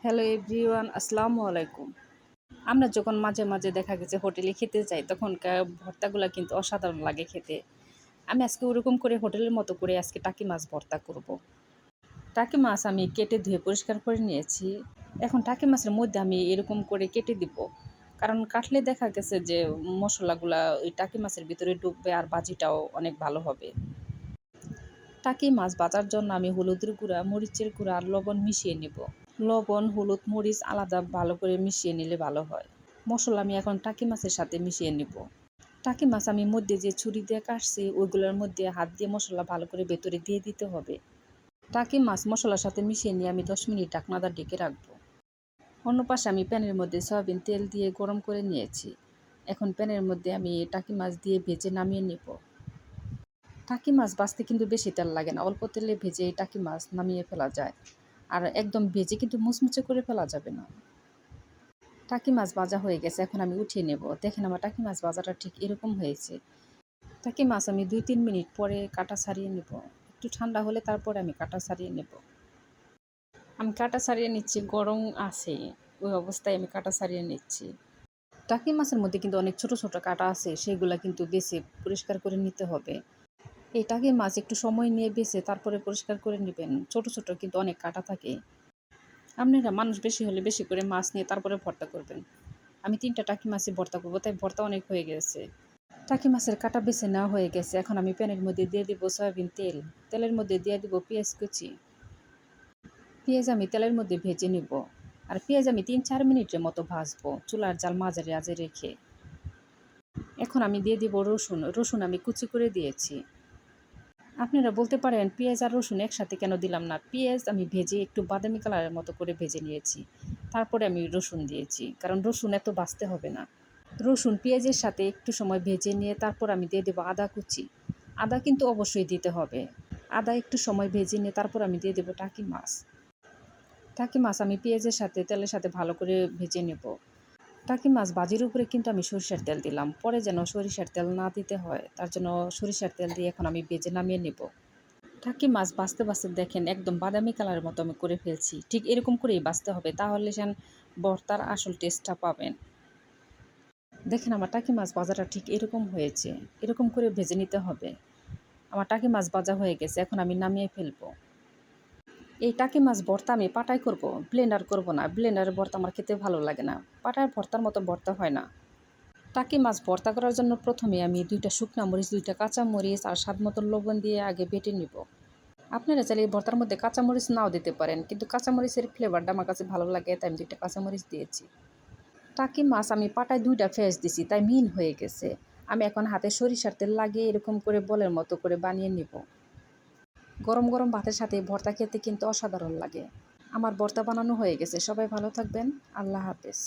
Hello everyone, আসসালামু আলাইকুম। আমরা যখন মাঝে মাঝে দেখা গেছে হোটেলে খেতে যাই তখনকার ভর্তাগুলো কিন্তু অসাধারণ লাগে খেতে। আমি আজকে ওরকম করে হোটেলের মতো করে আজকে টাকি মাছ ভর্তা করব। টাকি মাছ আমি কেটে ধুয়ে পরিষ্কার করে নিয়েছি। এখন টাকি মাছের মধ্যে আমি এরকম করে কেটে দিব, কারণ কাটলে দেখা গেছে যে মশলাগুলা ওই টাকি মাছের ভিতরে ঢুকবে আর ভাজিটাও অনেক ভালো হবে। টাকি মাছ ভাজার জন্য আমি হলুদের গুঁড়া, মরিচের গুঁড়া আর লবণ মিশিয়ে নেব। লবণ, হলুদ, মরিচ আলাদা ভালো করে মিশিয়ে নিলে ভালো হয়। মশলা আমি এখন টাকি মাছের সাথে মিশিয়ে নিব। টাকি মাছ আমি মধ্যে যে ছুরি দিয়ে কাটছি ওইগুলোর মধ্যে হাত দিয়ে মশলা ভালো করে ভেতরে দিয়ে দিতে হবে। টাকি মাছ মশলার সাথে মিশিয়ে নিয়ে আমি 10 মিনিট ঢাকনাটা ঢেকে রাখবো। অন্য পাশে আমি প্যানের মধ্যে সয়াবিন তেল দিয়ে গরম করে নিয়েছি। এখন প্যানের মধ্যে আমি টাকি মাছ দিয়ে ভেজে নামিয়ে নেব। টাকি মাছ ভাজতে কিন্তু বেশি তেল লাগে না, অল্প তেলে ভেজে এই টাকি মাছ নামিয়ে ফেলা যায়। আর একদম ভেজে কিন্তু মুচমুচে করে ফেলা যাবে না। টাকি মাছ ভাজা হয়ে গেছে, এখন আমি উঠিয়ে নেব। দেখেন আমার টাকি মাছ ভাজাটা ঠিক এরকম হয়েছে। টাকি মাছ আমি 2-3 মিনিট পরে কাটা ছাড়িয়ে নেব। একটু ঠান্ডা হলে তারপরে আমি কাটা ছাড়িয়ে নেব। আমি কাটা ছাড়িয়ে নিচ্ছি, গরম আছে ওই অবস্থায় আমি কাটা ছাড়িয়ে নিচ্ছি। টাকি মাছের মধ্যে কিন্তু অনেক ছোট ছোট কাটা আছে, সেগুলা কিন্তু বেছে পরিষ্কার করে নিতে হবে। এই টাকি মাছ একটু সময় নিয়ে বেছে তারপরে পরিষ্কার করে নেবেন, ছোট ছোট কিন্তু অনেক কাটা থাকে। আপনারা মানুষ বেশি হলে বেশি করে মাছ নিয়ে তারপরে ভর্তা করবেন। আমি 3টা টাকি মাছই ভর্তা করবো, তাই ভর্তা অনেক হয়ে গেছে। টাকি মাছের কাটা বেছে নেওয়া হয়ে গেছে, এখন আমি প্যানের মধ্যে দিয়ে দিব সয়াবিন তেল। তেলের মধ্যে দিয়ে দিব পেঁয়াজ কুচি। পেঁয়াজ আমি তেলের মধ্যে ভেজে নিব। আর পেঁয়াজ আমি 3-4 মিনিটের মতো ভাজবো, চুলার জাল মাঝারি আঁচে রেখে। এখন আমি দিয়ে দিব রসুন। রসুন আমি কুচি করে দিয়েছি। আপনারা বলতে পারেন পেঁয়াজ আর রসুন একসাথে কেন দিলাম না। পেঁয়াজ আমি ভেজে একটু বাদামি কালারের মতো করে ভেজে নিয়েছি, তারপরে আমি রসুন দিয়েছি, কারণ রসুন এত ভাজতে হবে না। রসুন পেঁয়াজের সাথে একটু সময় ভেজে নিয়ে তারপর আমি দিয়ে দেবো আদা কুচি। আদা কিন্তু অবশ্যই দিতে হবে। আদা একটু সময় ভেজে নিয়ে তারপর আমি দিয়ে দেবো টাকি মাছ। টাকি মাছ আমি পেঁয়াজের সাথে তেলের সাথে ভালো করে ভেজে নেব। টাকি মাছ ভাজির উপরে কিন্তু আমি সরিষার তেল দিলাম, পরে যেন সরিষার তেল না দিতে হয়, তার জন্য সরিষার তেল দিয়ে এখন আমি ভেজে নামিয়ে নেব। টাকি মাছ ভাজতে ভাজতে দেখেন একদম বাদামি কালারের মতো আমি করে ফেলছি। ঠিক এরকম করেই ভাজতে হবে, তাহলে যেন ভর্তার আসল টেস্টটা পাবেন। দেখেন আমার টাকি মাছ ভাজাটা ঠিক এরকম হয়েছে, এরকম করে ভেজে নিতে হবে। আমার টাকি মাছ ভাজা হয়ে গেছে, এখন আমি নামিয়ে ফেলবো। এই টাকি মাছ ভর্তা আমি পাটায় করব, ব্লেন্ডার করব না। ব্লেন্ডারের ভর্তা আমার খেতে ভালো লাগে না, পাটায় ভর্তার মতো ভর্তা হয় না। টাকি মাছ ভর্তা করার জন্য প্রথমে আমি 2টা শুকনা মরিচ, 2টা কাঁচা মরিচ আর স্বাদ মতো লবণ দিয়ে আগে বেটে নিব। আপনারা চাইলে এই ভর্তার মধ্যে কাঁচামরিচ নাও দিতে পারেন, কিন্তু কাঁচামরিচের ফ্লেভারটা আমার কাছে ভালো লাগে, তাই আমি 2টা কাঁচামরিচ দিয়েছি। টাকি মাছ আমি পাটায় 2টা ফেস দিছি, তাই মিন হয়ে গেছে। আমি এখন হাতে সরিষার তেল লাগিয়ে এরকম করে বলের মতো করে বানিয়ে নিব। গরম গরম ভাতের সাথে ভর্তা খেতে কিন্তু অসাধারণ লাগে। আমার ভর্তা বানানো হয়ে গেছে। সবাই ভালো থাকবেন। আল্লাহ হাফেজ।